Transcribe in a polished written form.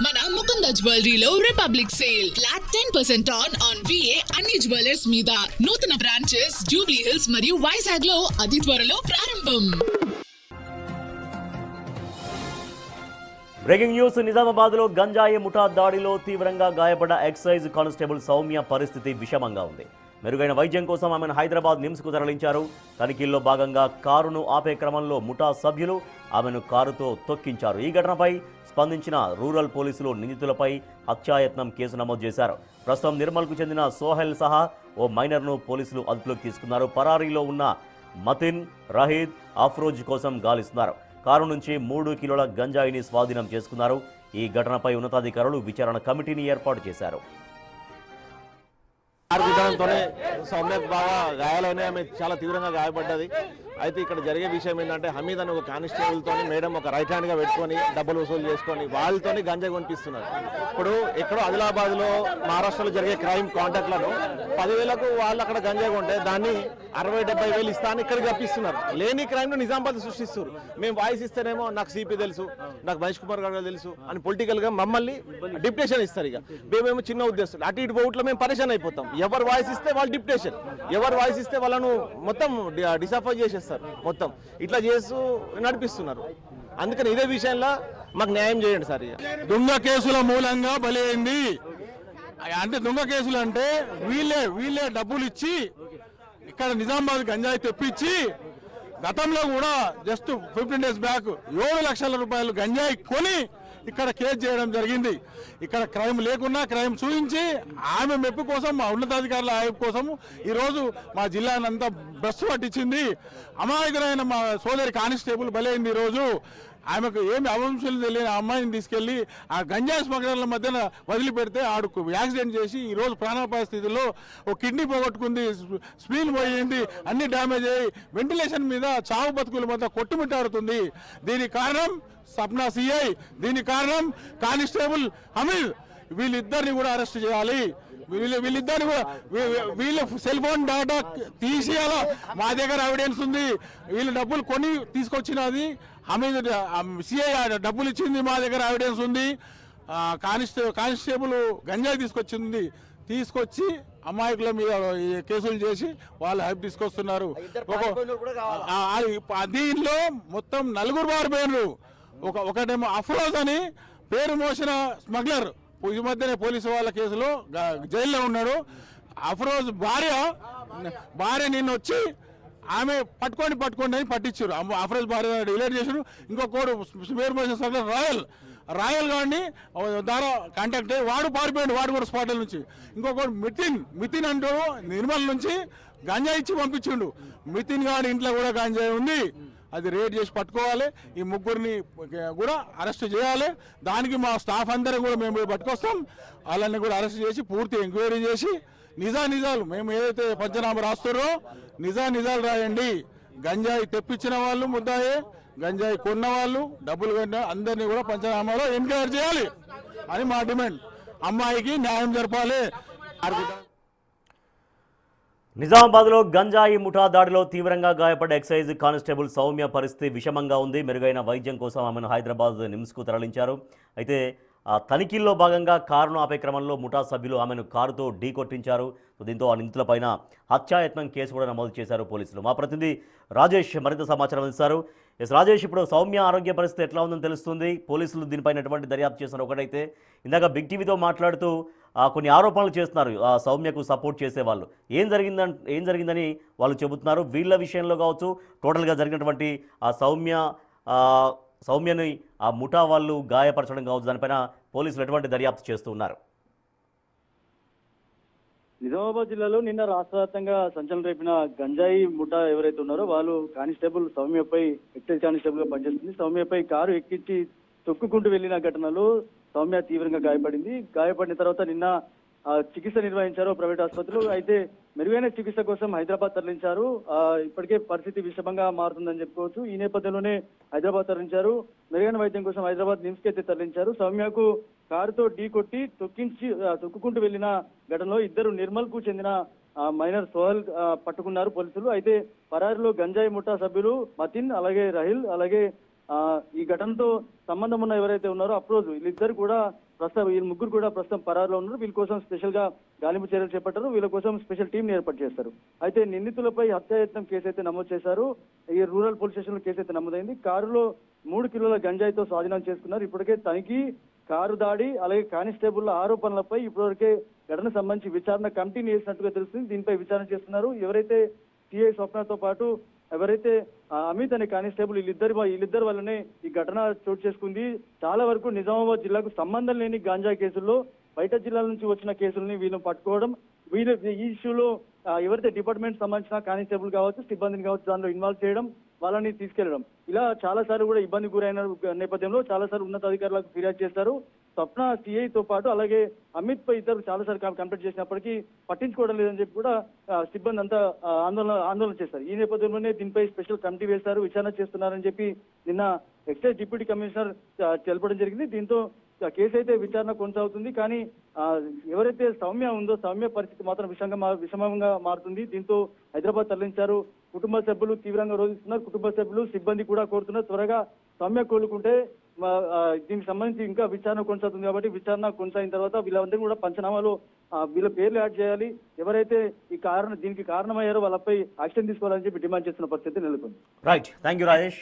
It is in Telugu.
మన ముకుంద జ్యువెలరీలో republic sale flat 10% on VA అన్ని జ్యువెలర్స్ మీద. నూతన బ్రాంచెస్ జూబ్లీ హిల్స్ మరియు వైజాగ్ లో అతి త్వరలో ప్రారంభం. Breaking news. నిజామాబాద్ లో గంజాయి ముఠా దాడిలో తీవ్రంగా గాయపడ్డ ఎక్సైజ్ కానిస్టేబుల్ సౌమ్య పరిస్థితి విషమంగా ఉంది. మెరుగైన వైద్యం కోసం ఆమెను హైదరాబాద్ నిమ్స్కు తరలించారు. తనిఖీల్లో భాగంగా కారును ఆపే క్రమంలో ముఠా సభ్యులు ఆమెను కారుతో తొక్కించారు. ఈ ఘటనపై స్పందించిన రూరల్ పోలీసులు నిందితులపై హత్యాయత్నం కేసు నమోదు చేశారు. ప్రస్తుతం నిర్మల్కు చెందిన సోహెల్ సహా ఓ మైనర్ను పోలీసులు అదుపులోకి తీసుకున్నారు. పరారీలో ఉన్న మతిన్, రహీద్, అఫ్రోజ్ కోసం గాలిస్తున్నారు. కారు నుంచి 3 కిలోల గంజాయిని స్వాధీనం చేసుకున్నారు. ఈ ఘటనపై ఉన్నతాధికారులు విచారణ కమిటీని ఏర్పాటు చేశారు. సౌమ్యకు బాగా గాయాలైనాయి. ఆమె చాలా తీవ్రంగా గాయపడ్డది. అయితే ఇక్కడ జరిగే విషయం ఏంటంటే హమీద్ అని ఒక కానిస్టేబుల్తో మేడం ఒక రైట్ హ్యాండ్గా పెట్టుకొని డబ్బులు వసూలు చేసుకొని వాళ్ళతోని గంజా కొనిపిస్తున్నారు. ఇప్పుడు ఎక్కడో ఆదిలాబాద్లో మహారాష్ట్రలో జరిగే క్రైమ్ కాంటాక్ట్లను 10,000కు వాళ్ళు అక్కడ గంజా కొంటే దాన్ని 60-70 వేలు ఇస్తా అని ఇక్కడికి రప్పిస్తున్నారు. లేని క్రైమ్ను నిజామాబాద్ సృష్టిస్తారు. మేము వాయిస్ ఇస్తేనేమో నాకు సిపి తెలుసు, నాకు మహేష్ కుమార్ గారు తెలుసు అని పొలిటికల్గా మమ్మల్ని డిప్యుటేషన్ ఇస్తారు. ఇక మేమేమో చిన్న ఉద్దేశం అటు ఇటు పోవట్లో మేము పరేషాన్ అయిపోతాం. ఎవరు వాయిస్ ఇస్తే వాళ్ళు డిప్యుటేషన్, ఎవరు వాయిస్ ఇస్తే వాళ్ళను మొత్తం డిసాఫై చేసేస్తారు. మొత్తం ఇట్లా చేస్తూ నడిపిస్తున్నారు. అందుకని ఇదే విషయంలో మాకు న్యాయం చేయండి సార్. దొంగ కేసుల మూలంగా బలైంది. అంటే దొంగ కేసులు అంటే వీళ్ళే డబ్బులు ఇచ్చి ఇక్కడ నిజామాబాద్ గంజాయి తెప్పించి గతంలో కూడా జస్ట్ 15 days బ్యాక్ 7 లక్షల రూపాయలు గంజాయి కొని ఇక్కడ కేసు చేయడం జరిగింది. ఇక్కడ క్రైమ్ లేకున్నా క్రైమ్ చూపించి ఆమె మెప్పు కోసం, మా ఉన్నతాధికారుల ఆయుపు కోసం ఈరోజు మా జిల్లానంతా బస్సు పట్టించింది. అమాయకులైన మా సోదరి కానిస్టేబుల్ బలైంది. ఈరోజు ఆమెకు ఏమి అవంశాలు తెలియని అమ్మాయిని తీసుకెళ్లి ఆ గంజాయి స్మగ్లర్ల మధ్యన వదిలిపెడితే ఆడుకు యాక్సిడెంట్ చేసి ఈరోజు ప్రాణాపాయ స్థితిలో ఒక కిడ్నీ పోగొట్టుకుంది, స్ప్లీన్ పోయింది, అన్ని డ్యామేజ్ అయ్యి వెంటిలేషన్ మీద చావు బతుకుల మధ్య కొట్టుమిట్టాడుతుంది. దీనికి కారణం సప్నా సిఐ, దీనికి కారణం కానిస్టేబుల్ హమీద్. వీళ్ళిద్దరిని కూడా అరెస్ట్ చేయాలి. వీళ్ళిద్దరిని కూడా వీళ్ళ సెల్ ఫోన్ డేటా తీసేయాలా. మా దగ్గర ఎవిడెన్స్ ఉంది. వీళ్ళు డబ్బులు కొని తీసుకొచ్చినది హమీద్, సిఐ డబ్బులు ఇచ్చింది, మా దగ్గర ఎవిడెన్స్ ఉంది. కానిస్టేబుల్ గంజాయి తీసుకొచ్చి అమాయకుల మీద కేసులు చేసి వాళ్ళు హైప్ తీసుకొస్తున్నారు. దీనిలో మొత్తం 4 పారిపోయినారు. ఒకటేమో అఫ్రోజ్ అని పేరు మోసిన స్మగ్లర్ ఈ మధ్యనే పోలీసు వాళ్ళ కేసులో జైల్లో ఉన్నాడు. అఫ్రోజ్ భార్య నిన్న వచ్చి ఆమె పట్టుకోండి అని పట్టించారు. అఫ్రోజ్ భార్య డిలేట్ చేశారు. ఇంకొకడు పేరు మోసిన స్మగ్లర్ రాయల్ గారిని ద్వారా కాంటాక్ట్ అయ్యి వాడు పారిపోయాడు. వాడు కూడా స్పాట్ల నుంచి. ఇంకొకడు మితిన్ అంటూ నిర్మల్ నుంచి గంజాయి ఇచ్చి పంపించిండు. మితిన్ గారి ఇంట్లో కూడా గంజాయి ఉంది. అది రేడ్ చేసి పట్టుకోవాలి. ఈ ముగ్గురిని కూడా అరెస్ట్ చేయాలి. దానికి మా స్టాఫ్ అందరం కూడా మేము పట్టుకొస్తాం. వాళ్ళని కూడా అరెస్ట్ చేసి పూర్తి ఎంక్వైరీ చేసి నిజాలు మేము ఏదైతే పంచనామా రాస్తారో నిజాలు రాయండి. గంజాయి తెప్పించిన వాళ్ళు ముద్దాయే, గంజాయి కొన్న వాళ్ళు, డబ్బులు కొన్న అందరినీ కూడా పంచనామాలో ఎంక్వైరీ చేయాలి అని మా డిమాండ్. అమ్మాయికి న్యాయం జరపాలి. నిజామాబాద్లో గంజాయి ముఠా దాడిలో తీవ్రంగా గాయపడ్డ ఎక్సైజ్ కానిస్టేబుల్ సౌమ్య పరిస్థితి విషమంగా ఉంది. మెరుగైన వైద్యం కోసం ఆమెను హైదరాబాద్ నిమ్స్కు తరలించారు. అయితే తనిఖీల్లో భాగంగా కారును ఆపే క్రమంలో ముఠా సభ్యులు ఆమెను కారుతో ఢీకొట్టించారు. దీంతో ఆ నిందితులపైన హత్యాయత్నం కేసు కూడా నమోదు చేశారు పోలీసులు. మా ప్రతినిధి రాజేష్ మరింత సమాచారం అందిస్తారు. రాజేష్, ఇప్పుడు సౌమ్య ఆరోగ్య పరిస్థితి ఎట్లా ఉందని తెలుస్తుంది? పోలీసులు దీనిపైన ఎటువంటి దర్యాప్తు చేస్తున్నారు? ఒకటైతే ఇందాక బిగ్ టీవీతో మాట్లాడుతూ కొన్ని ఆరోపణలు చేస్తున్నారు సౌమ్యకు సపోర్ట్ చేసేవాళ్ళు. ఏం జరిగిందని వాళ్ళు చెబుతున్నారు. వీళ్ళ విషయంలో కావచ్చు, టోటల్గా జరిగినటువంటి ఆ సౌమ్యని ఆ ముఠా వాళ్ళు గాయపరచడం కావచ్చు, దానిపైన పోలీసులు ఎటువంటి దర్యాప్తు చేస్తూ ఉన్నారు? నిజామాబాద్ జిల్లాలో నిన్న రాష్ట్ర వ్యాప్తంగా సంచలనం రేపిన గంజాయి ముఠా ఎవరైతే ఉన్నారో వాళ్ళు కానిస్టేబుల్ సౌమ్యపై, ఎక్సైజ్ కానిస్టేబుల్ గా పనిచేస్తుంది, సౌమ్యపై కారు ఎక్కించి తొక్కుకుంటూ వెళ్లిన ఘటనలో సౌమ్య తీవ్రంగా గాయపడింది. గాయపడిన తర్వాత నిన్న చికిత్స నిర్వహించారు ప్రైవేట్ ఆసుపత్రిలో. అయితే మెరుగైన చికిత్స కోసం హైదరాబాద్ తరలించారు. ఇప్పటికే పరిస్థితి విషమంగా మారుతుందని చెప్పుకోవచ్చు. ఈ నేపథ్యంలోనే హైదరాబాద్ తరలించారు. మెరుగైన వైద్యం కోసం హైదరాబాద్ నిమ్స్ కి అయితే తరలించారు. సౌమ్యకు కారుతో ఢీకొట్టి తొక్కుకుంటూ వెళ్లిన ఘటనలో 2 నిర్మల్ కు చెందిన మైనర్ సోహెల్ పట్టుకున్నారు పోలీసులు. అయితే పరారిలో గంజాయి ముఠా సభ్యులు మతిన్, అలాగే రహిల్, అలాగే ఈ ఘటనతో సంబంధం ఉన్న ఎవరైతే ఉన్నారో అఫ్రోజ్, వీళ్ళిద్దరు కూడా ప్రస్తుతం వీళ్ళు ముగ్గురు కూడా ప్రస్తుతం పరారులో ఉన్నారు. వీళ్ళ కోసం స్పెషల్ గా గాలింపు చర్యలు చేపట్టారు. వీళ్ళ కోసం స్పెషల్ టీం ఏర్పాటు చేస్తారు. అయితే నిందితులపై హత్యాయత్నం కేసు అయితే నమోదు చేశారు. ఈ రూరల్ పోలీస్ స్టేషన్ లో కేసు అయితే నమోదైంది. కారులో 3 కిలోల గంజాయితో స్వాధీనం చేసుకున్నారు. ఇప్పటికే తనిఖీ, కారు దాడి, అలాగే కానిస్టేబుల్ ఆరోపణలపై ఇప్పటివరకే ఘటన సంబంధించి విచారణ కమిటీని వేసినట్టుగా తెలుస్తుంది. దీనిపై విచారణ చేస్తున్నారు. ఎవరైతే సిఐ స్వప్నతో పాటు ఎవరైతే అమిత్ అనే కానిస్టేబుల్ వీళ్ళిద్దరి వల్లనే ఈ ఘటన చోటు చేసుకుంది. చాలా వరకు నిజామాబాద్ జిల్లాకు సంబంధం లేని గాంజా కేసుల్లో బయట జిల్లాల నుంచి వచ్చిన కేసుల్ని వీళ్ళని పట్టుకోవడం, వీళ్ళు ఈ ఇష్యూలో ఎవరైతే డిపార్ట్మెంట్ సంబంధించిన కానిస్టేబుల్ కావచ్చు, సిబ్బందిని కావచ్చు, దానిలో ఇన్వాల్వ్ చేయడం, వాళ్ళని తీసుకెళ్లడం, ఇలా చాలా సార్లు కూడా ఇబ్బంది గురైన నేపథ్యంలో చాలా సార్లు ఉన్నతాధికారులకు ఫిర్యాదు చేశారు. స్వప్న సిఐతో పాటు అలాగే అమిత్ పై ఇద్దరు చాలా సార్లు కంప్లైంట్ చేసినప్పటికీ పట్టించుకోవడం లేదని చెప్పి కూడా సిబ్బంది అంతా ఆందోళన చేశారు. ఈ నేపథ్యంలోనే దీనిపై స్పెషల్ కమిటీ వేశారు, విచారణ చేస్తున్నారని చెప్పి నిన్న ఎక్సైజ్ డిప్యూటీ కమిషనర్ తెలపడం జరిగింది. దీంతో కేసు అయితే విచారణ కొనసాగుతుంది. కానీ ఎవరైతే సౌమ్య ఉందో సౌమ్య పరిస్థితి మాత్రం విషమంగా మారుతుంది. దీంతో హైదరాబాద్ తరలించారు. కుటుంబ సభ్యులు తీవ్రంగా రోధిస్తున్నారు. కుటుంబ సభ్యులు, సిబ్బంది కూడా కోరుతున్నారు త్వరగా సౌమ్య కోలుకుంటే దీనికి సంబంధించి ఇంకా విచారణ కొనసాగుతుంది. కాబట్టి విచారణ కొనసాగిన తర్వాత వీళ్ళందరూ కూడా పంచనామాలో వీళ్ళ పేర్లు యాడ్ చేయాలి. ఎవరైతే దీనికి కారణమయ్యారో వాళ్ళపై యాక్షన్ తీసుకోవాలని చెప్పి డిమాండ్ చేస్తున్న పరిస్థితి నెలకొంది. Right, thank you Rajesh.